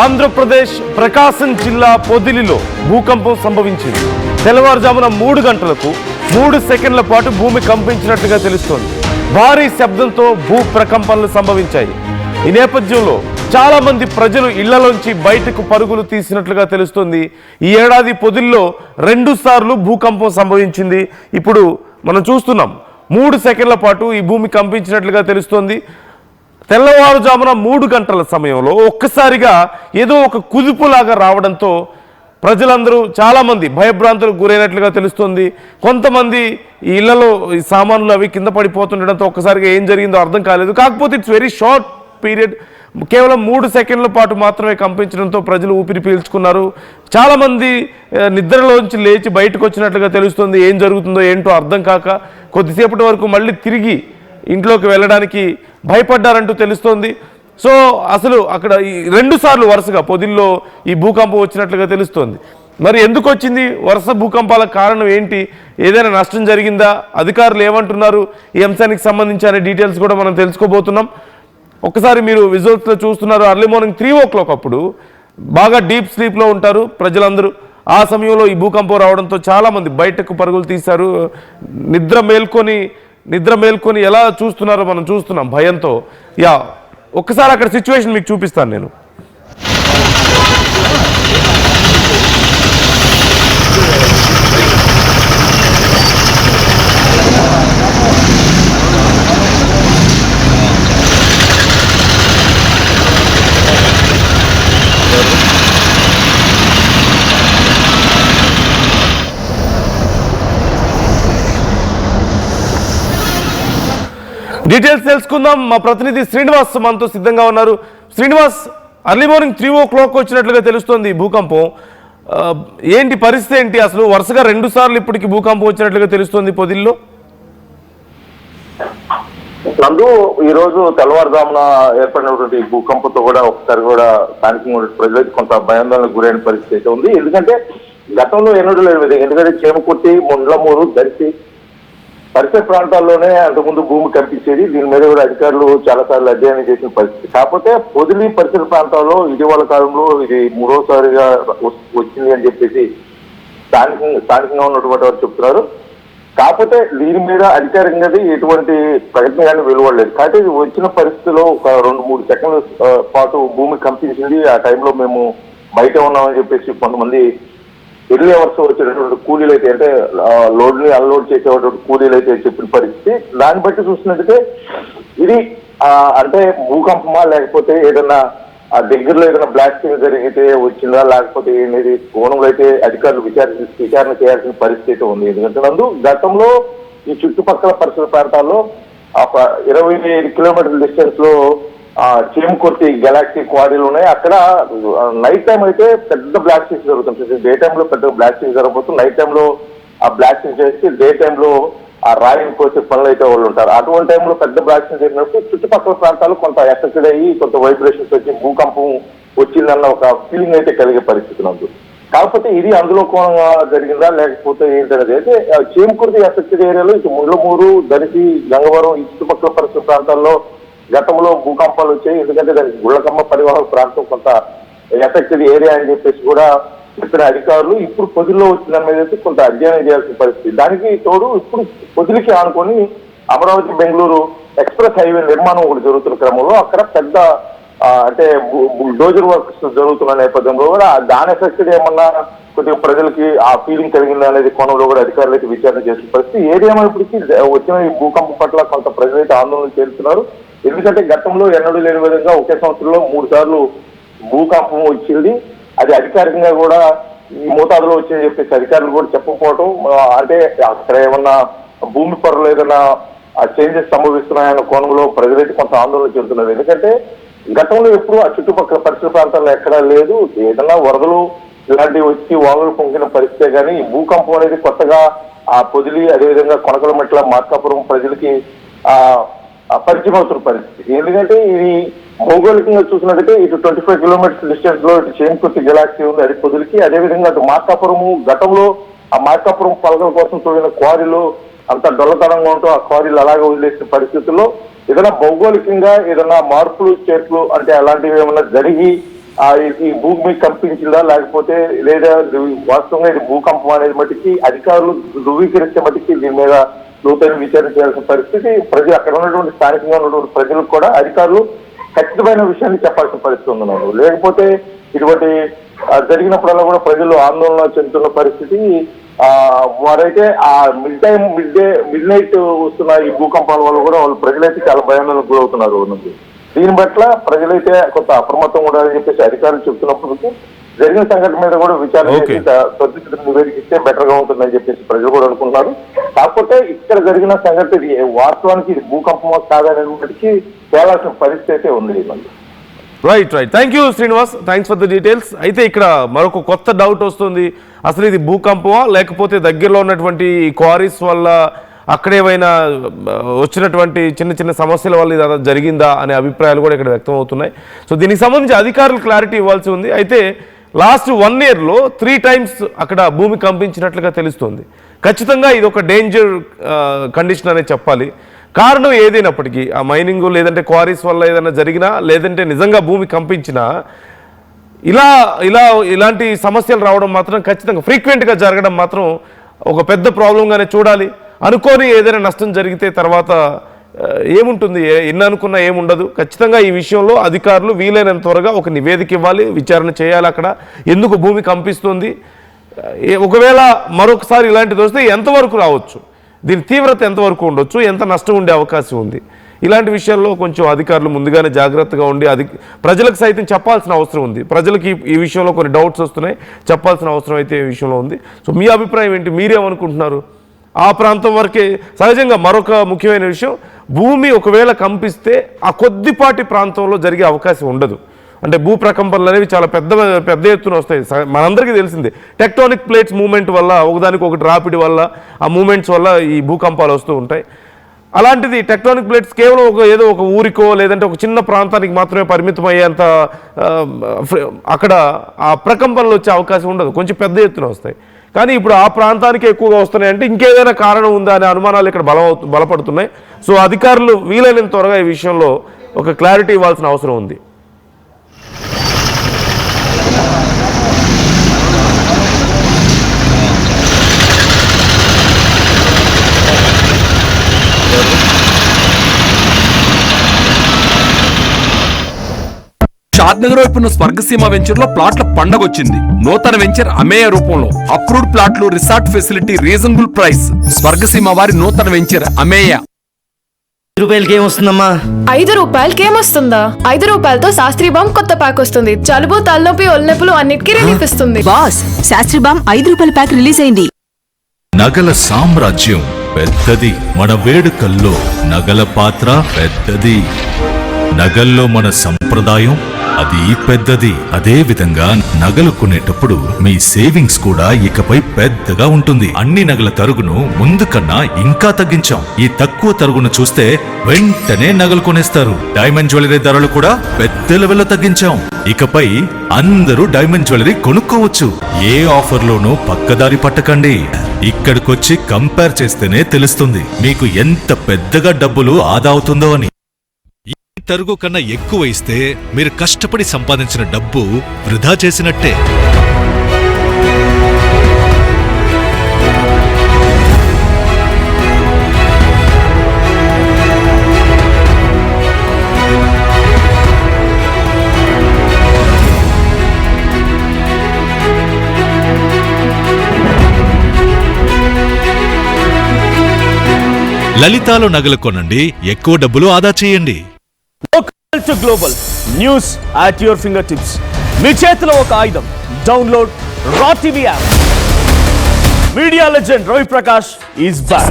ఆంధ్రప్రదేశ్ ప్రకాశం జిల్లా పొదిలిలో భూకంపం సంభవించింది. తెల్లవారుజామున 3 గంటలకు 3 సెకండ్ల పాటు భూమి కంపించినట్లుగా తెలుస్తోంది. భారీ శబ్దంతో భూ ప్రకంపనలు సంభవించాయి. ఈ నేపథ్యంలో చాలా మంది ప్రజలు ఇళ్లలోంచి బయటకు పరుగులు తీసినట్లుగా తెలుస్తోంది. ఈ ఏడాది పొదిల్లో 2 సార్లు భూకంపం సంభవించింది. ఇప్పుడు మనం చూస్తున్నాం 3 సెకండ్ల పాటు ఈ భూమి కంపించినట్లుగా తెలుస్తోంది. తెల్లవారుజామున 3 గంటల సమయంలో ఒక్కసారిగా ఏదో ఒక కుదుపులాగా రావడంతో ప్రజలందరూ చాలామంది భయభ్రాంతులకు గురైనట్లుగా తెలుస్తుంది. కొంతమంది ఈ ఇళ్లలో ఈ సామాన్లు అవి కింద పడిపోతుండడంతో ఒక్కసారిగా ఏం జరిగిందో అర్థం కాలేదు. కాకపోతే ఇట్స్ వెరీ షార్ట్ పీరియడ్, కేవలం 3 సెకండ్ల పాటు మాత్రమే కంపించడంతో ప్రజలు ఊపిరి పీల్చుకున్నారు. చాలామంది నిద్రలోంచి లేచి బయటకు వచ్చినట్లుగా తెలుస్తుంది. ఏం జరుగుతుందో ఏంటో అర్థం కాక కొద్దిసేపటి వరకు మళ్ళీ తిరిగి ఇంట్లోకి వెళ్ళడానికి భయపడ్డారంటూ తెలుస్తోంది. సో అసలు అక్కడ ఈ 2 సార్లు వరుసగా పొదిల్లో ఈ భూకంపం వచ్చినట్లుగా తెలుస్తోంది. మరి ఎందుకు వచ్చింది? వరుస భూకంపాల కారణం ఏంటి? ఏదైనా నష్టం జరిగిందా? అధికారులు ఏమంటున్నారు ఈ అంశానికి సంబంధించి అనే డీటెయిల్స్ కూడా మనం తెలుసుకోబోతున్నాం. ఒక్కసారి మీరు విజువల్స్లో చూస్తున్నారు, అర్లీ మార్నింగ్ 3 o'clock అప్పుడు బాగా డీప్ స్లీప్లో ఉంటారు ప్రజలందరూ. ఆ సమయంలో ఈ భూకంపం రావడంతో చాలామంది బయటకు పరుగులు తీశారు. నిద్ర మేల్కొని ఎలా చూస్తున్నారో మనం చూస్తున్నాం భయంతో. ఒక్కసారి అక్కడ సిచ్యువేషన్ మీకు చూపిస్తాను నేను. డీటెయిల్స్ తెలుసుకుందాం. మా ప్రతినిధి శ్రీనివాస్ మనతో సిద్ధంగా ఉన్నారు. శ్రీనివాస్, అర్లీ మార్నింగ్ 3 o'clock వచ్చినట్లుగా తెలుస్తోంది భూకంపం. ఏంటి పరిస్థితి ఏంటి? అసలు వరుసగా 2 సార్లు ఇప్పటికి భూకంపం వచ్చినట్లుగా తెలుస్తోంది పొదిల్లో. నందు ఈ రోజు తెల్లవారుజామున ఏర్పడినటువంటి భూకంపంతో కూడా ఒకసారి కూడా స్థానికంగా ప్రజలకు కొంత భయాందోళనకు గురైన పరిస్థితి అయితే ఉంది. ఎందుకంటే గతంలో ఎన్నడూ లేదు. ఎందుకంటే చేమకుర్తి, ముండ్లమూరు, దర్శి పరిసర ప్రాంతాల్లోనే అంతకుముందు భూమి కంపించేది. దీని మీద కూడా అధికారులు చాలా సార్లు అధ్యయనం చేసిన పరిస్థితి. కాకపోతే పొదిలి పరిసర ప్రాంతాల్లో ఇటీవల కాలంలో ఇది 3వసారిగా వచ్చింది అని చెప్పేసి స్థానికంగా ఉన్నటువంటి వారు చెప్తున్నారు. కాకపోతే దీని మీద అధికారికంగా ఎటువంటి ప్రయత్నం కానీ వెలువడలేదు. కాబట్టి ఇది వచ్చిన పరిస్థితిలో ఒక 2-3 సెకండ్ల పాటు భూమి కంపించింది. ఆ టైంలో మేము బయట ఉన్నామని చెప్పేసి కొంతమంది ఎర్లీ అవర్స్ వచ్చేటటువంటి కూలీలు అయితే, అంటే లోడ్ ని అన్లోడ్ చేసేటువంటి కూలీలు అయితే చెప్పిన పరిస్థితి. దాన్ని బట్టి చూసినట్టయితే ఇది అంటే భూకంపమా లేకపోతే ఏదన్నా ఆ దగ్గరలో ఏదైనా బ్లాస్టింగ్ జరిగితే వచ్చిందా లేకపోతే అనేది కోణంలో అయితే అధికారులు విచారణ చేయాల్సిన పరిస్థితి అయితే ఉంది. ఎందుకంటే నందు గతంలో ఈ చుట్టుపక్కల పరిసర ప్రాంతాల్లో 25 కిలోమీటర్ల డిస్టెన్స్ లో చేమకుర్తి గెలాక్సీ క్వారీలు ఉన్నాయి. అక్కడ నైట్ టైం అయితే పెద్ద బ్లాస్టింగ్ జరుగుతుంది. డే టైంలో పెద్ద బ్లాస్టింగ్ జరగబోతుంది. నైట్ టైంలో ఆ బ్లాస్టింగ్ చేసి డే టైంలో ఆ రాయిని కోసే పనులు అయితే వాళ్ళు ఉంటారు. అటువంటి టైంలో పెద్ద బ్లాస్టింగ్ జరిగినప్పుడు చుట్టుపక్కల ప్రాంతాలు కొంత ఎఫెక్టెడ్ అయ్యి కొంత వైబ్రేషన్స్ వచ్చి భూకంపం వచ్చిందన్న ఒక ఫీలింగ్ అయితే కలిగే పరిస్థితి ఉంది. కాకపోతే ఇది అందులో కోణంగా జరిగిందా లేకపోతే ఏంటనేది అయితే చేమకుర్తి ఎఫెక్టెడ్ ఏరియాలో ఇటు ముండ్లమూరు, దర్శి, గంగవరం ఈ చుట్టుపక్కల పరిసర ప్రాంతాల్లో గతంలో భూకంపాలు వచ్చాయి. ఎందుకంటే దానికి గుళ్ళకమ్మ పరివాహక ప్రాంతం కొంత ఎఫెక్టెడ్ ఏరియా అని చెప్పేసి కూడా చెప్పిన అధికారులు ఇప్పుడు పొదిల్లో వచ్చిన మీద అయితే కొంత అధ్యయనం చేయాల్సిన పరిస్థితి. దానికి తోడు ఇప్పుడు పొదిలికి ఆనుకొని అమరావతి బెంగళూరు ఎక్స్ప్రెస్ హైవే నిర్మాణం ఒకటి జరుగుతున్న క్రమంలో అక్కడ పెద్ద అంటే డోజర్ వర్క్స్ జరుగుతున్న నేపథ్యంలో కూడా దాని ఎఫెక్టెడ్ ఏమన్నా కొద్దిగా ప్రజలకి ఆ ఫీలింగ్ కలిగిందా అనేది కోణంలో కూడా అధికారులు అయితే విచారణ చేసిన పరిస్థితి. ఏదేమైనప్పటికీ వచ్చిన ఈ భూకంపం పట్ల కొంత ప్రజలైతే ఆందోళన చేస్తున్నారు. ఎందుకంటే గతంలో ఎన్నడూ లేని విధంగా ఒకే సంవత్సరంలో 3 సార్లు భూకంపం వచ్చింది. అది అధికారికంగా కూడా ఈ మోతాదులో వచ్చిందని చెప్పేసి అధికారులు కూడా చెప్పకపోవటం, అంటే అక్కడ ఏమన్నా భూమి పొరలు ఏదైనా చేంజెస్ సంభవిస్తున్నాయన్న కోణంలో ప్రజలైతే కొంత ఆందోళన చెందుతున్నారు. ఎందుకంటే గతంలో ఎప్పుడు ఆ చుట్టుపక్కల పరిసర ప్రాంతాల్లో ఎక్కడా లేదు. ఏదన్నా వరదలు ఇలాంటివి వచ్చి వాగులు పొంగిన పరిస్థితే కానీ భూకంపం అనేది కొత్తగా ఆ పొదిలి అదేవిధంగా కొనకలమెట్ల, మార్కాపురం ప్రజలకి పరిచయం అవుతున్న పరిస్థితి. ఎందుకంటే ఇది భౌగోళికంగా చూసినట్టయితే ఇటు 25 కిలోమీటర్స్ డిస్టెన్స్ లో ఇటు చేమకుర్తి గెలాక్సీ ఉంది, అది పొదిలికి. అదేవిధంగా అటు మార్కాపురము గతంలో ఆ మార్కాపురం పలకల కోసం తోడిన క్వారీలు అంత డొల్లతనంగా ఉంటూ ఆ క్వారీలు అలాగే వదిలేసిన పరిస్థితుల్లో ఏదైనా భౌగోళికంగా ఏదైనా మార్పులు చేర్పులు అంటే అలాంటివి ఏమన్నా జరిగి ఈ భూమి కంపించిందా లేకపోతే లేదా వాస్తవంగా ఇది భూకంపం అనేది మటుకి అధికారులు ధృవీకరించే మటుకి దీని మీద లోతైన విచారణ చేయాల్సిన పరిస్థితి. ప్రజలు అక్కడ ఉన్నటువంటి స్థానికంగా ఉన్నటువంటి ప్రజలకు కూడా అధికారులు ఖచ్చితమైన విషయాన్ని చెప్పాల్సిన పరిస్థితి ఉందన్నారు. లేకపోతే ఇటువంటి జరిగినప్పుడల్లా కూడా ప్రజలు ఆందోళన చెందుతున్న పరిస్థితి. వారైతే ఆ మిడ్ నైట్ వస్తున్న ఈ భూకంపాల వల్ల కూడా వాళ్ళు ప్రజలైతే చాలా భయాందోళనకు గురవుతున్నారు. దీని పట్ల ప్రజలైతే కొంత అప్రమత్తం ఉండాలని చెప్పేసి అధికారులు చెప్తున్నప్పుడు జరిగిన సంఘటన మీద కూడా విచారణ చేసి తదుపరి నివేదిక ఇస్తే బెటర్ గా ఉంటుందని చెప్పేసి ప్రజలు కూడా అనుకుంటున్నారు. కాకపోతే ఇక్కడ జరిగిన సంఘటన వాస్తవానికి ఇది భూకంపమో కాదనేటికి తేలాల్సిన పరిస్థితి అయితే ఉంది. Right. Thank you Srinivas, thanks for the details. అయితే ఇక్కడ మరొక కొత్త డౌట్ వస్తుంది, అసలు ఇది భూకంపమా లేకపోతే దగ్గరలో ఉన్నటువంటి క్వారీస్ వల్ల అక్కడేమైనా వచ్చినటువంటి చిన్న చిన్న సమస్యల వల్ల ఇది జరిగిందా అనే అభిప్రాయాలు కూడా ఇక్కడ వ్యక్తం అవుతున్నాయి. సో దీనికి సంబంధించి అధికారులు క్లారిటీ ఇవ్వాల్సి ఉంది. అయితే లాస్ట్ 1 yearలో 3 times అక్కడ భూమి కంపించినట్లుగా తెలుస్తుంది. ఖచ్చితంగా ఇది ఒక డేంజర్ కండిషన్ అనే చెప్పాలి. కారణం ఏదైనప్పటికీ ఆ మైనింగ్ లేదంటే క్వారీస్ వల్ల ఏదైనా జరిగినా లేదంటే నిజంగా భూమి కంపించినా ఇలాంటి సమస్యలు రావడం మాత్రం ఖచ్చితంగా ఫ్రీక్వెంట్గా జరగడం మాత్రం ఒక పెద్ద ప్రాబ్లంగానే చూడాలి. అనుకోని ఏదైనా నష్టం జరిగితే తర్వాత ఏముంటుంది, ఎన్ని అనుకున్నా ఏముండదు. ఖచ్చితంగా ఈ విషయంలో అధికారులు వీలైనంత త్వరగా ఒక నివేదిక ఇవ్వాలి, విచారణ చేయాలి. అక్కడ ఎందుకు భూమి కంపిస్తుంది, ఒకవేళ మరొకసారి ఇలాంటిది వస్తే ఎంతవరకు రావచ్చు, దీని తీవ్రత ఎంతవరకు ఉండొచ్చు, ఎంత నష్టం ఉండే అవకాశం ఉంది. ఇలాంటి విషయాల్లో కొంచెం అధికారులు ముందుగానే జాగ్రత్తగా ఉండి ప్రజలకు సైతం చెప్పాల్సిన అవసరం ఉంది. ప్రజలకి ఈ విషయంలో కొన్ని డౌట్స్ వస్తున్నాయి, చెప్పాల్సిన అవసరం అయితే ఈ విషయంలో ఉంది. సో మీ అభిప్రాయం ఏంటి, మీరేమనుకుంటున్నారు? ఆ ప్రాంతం వరకే సహజంగా మరొక ముఖ్యమైన విషయం, భూమి ఒకవేళ కంపిస్తే ఆ కొద్దిపాటి ప్రాంతంలో జరిగే అవకాశం ఉండదు. అంటే భూ ప్రకంపనలు అనేవి చాలా పెద్ద ఎత్తున వస్తాయి. మనందరికీ తెలిసిందే టెక్టానిక్ ప్లేట్స్ మూమెంట్ వల్ల ఒకదానికి ఒకటి రాపిడి వల్ల ఆ మూమెంట్స్ వల్ల ఈ భూకంపాలు వస్తూ ఉంటాయి. అలాంటిది టెక్టానిక్ ప్లేట్స్ కేవలం ఏదో ఒక ఊరికో లేదంటే ఒక చిన్న ప్రాంతానికి మాత్రమే పరిమితం అయ్యేంత అక్కడ ఆ ప్రకంపనలు వచ్చే అవకాశం ఉండదు, కొంచెం పెద్ద ఎత్తున వస్తాయి. కానీ ఇప్పుడు ఆ ప్రాంతానికి ఎక్కువగా వస్తున్నాయంటే ఇంకేదైనా కారణం ఉందా అనే అనుమానాలు ఇక్కడ బలపడుతున్నాయి. సో అధికారులు వీలైనంత త్వరగా ఈ విషయంలో ఒక క్లారిటీ ఇవ్వాల్సిన అవసరం ఉంది. షాద్నగర్ వైపున్న స్వర్గసీమ వెంచర్ లో ప్లాట్ల పండగ వచ్చింది. నూతన వెంచర్ అమేయ రూపంలో అప్రూవ్డ్ ప్లాట్లు, resort facility, reasonable price. Swargaseema వారి నూతన వెంచర్ అమేయ. రూపాయలకి ఏమొస్తుందమ్మా? 5 రూపాయలకి ఏమొస్తుందా? 5 రూపాయలతో శాస్త్రీ బామ్ కొత్త ప్యాక్ వస్తుంది. జలుబు, తలనొప్పి, ఒళ్ళనొప్పులు అన్నిటికీ రిలీఫ్ ఇస్తుంది. బాస్, శాస్త్రీ బామ్ 5 రూపాయల ప్యాక్ రిలీజ్ అయింది. నగల సామ్రాజ్యం పెద్దది, మన వేడుకల్లో నగల పాత్ర పెద్దది. నగల్లో మన సంప్రదాయం అది పెద్దది. అదే విధంగా నగలు కొనేటప్పుడు మీ సేవింగ్స్ కూడా ఇకపై పెద్దగా ఉంటుంది. అన్ని నగల తరుగును ముందు కన్నా ఇంకా తగ్గించాం. ఈ తక్కువ తరుగును చూస్తే వెంటనే నగలు కొనేస్తారు. డైమండ్ జ్యువెలరీ ధరలు కూడా పెద్ద లెవెల్లో తగ్గించాం. ఇకపై అందరూ డైమండ్ జ్యువెలరీ కొనుక్కోవచ్చు. ఏ ఆఫర్లోనూ పక్కదారి పట్టకండి. ఇక్కడికొచ్చి కంపేర్ చేస్తేనే తెలుస్తుంది మీకు ఎంత పెద్దగా డబ్బులు ఆదా అవుతుందో అని. తరుగు కన్నా ఎక్కువ ఇస్తే మీరు కష్టపడి సంపాదించిన డబ్బు వృధా చేసినట్టే. లలితాలో నగలు కొనండి, ఎక్కువ డబ్బులు ఆదా చేయండి. To global news at your finger tips. మీ చేతిలో ఒక ఆయుధం. డౌన్లోడ్ రా TV app. Media legend Ravi Prakash is back.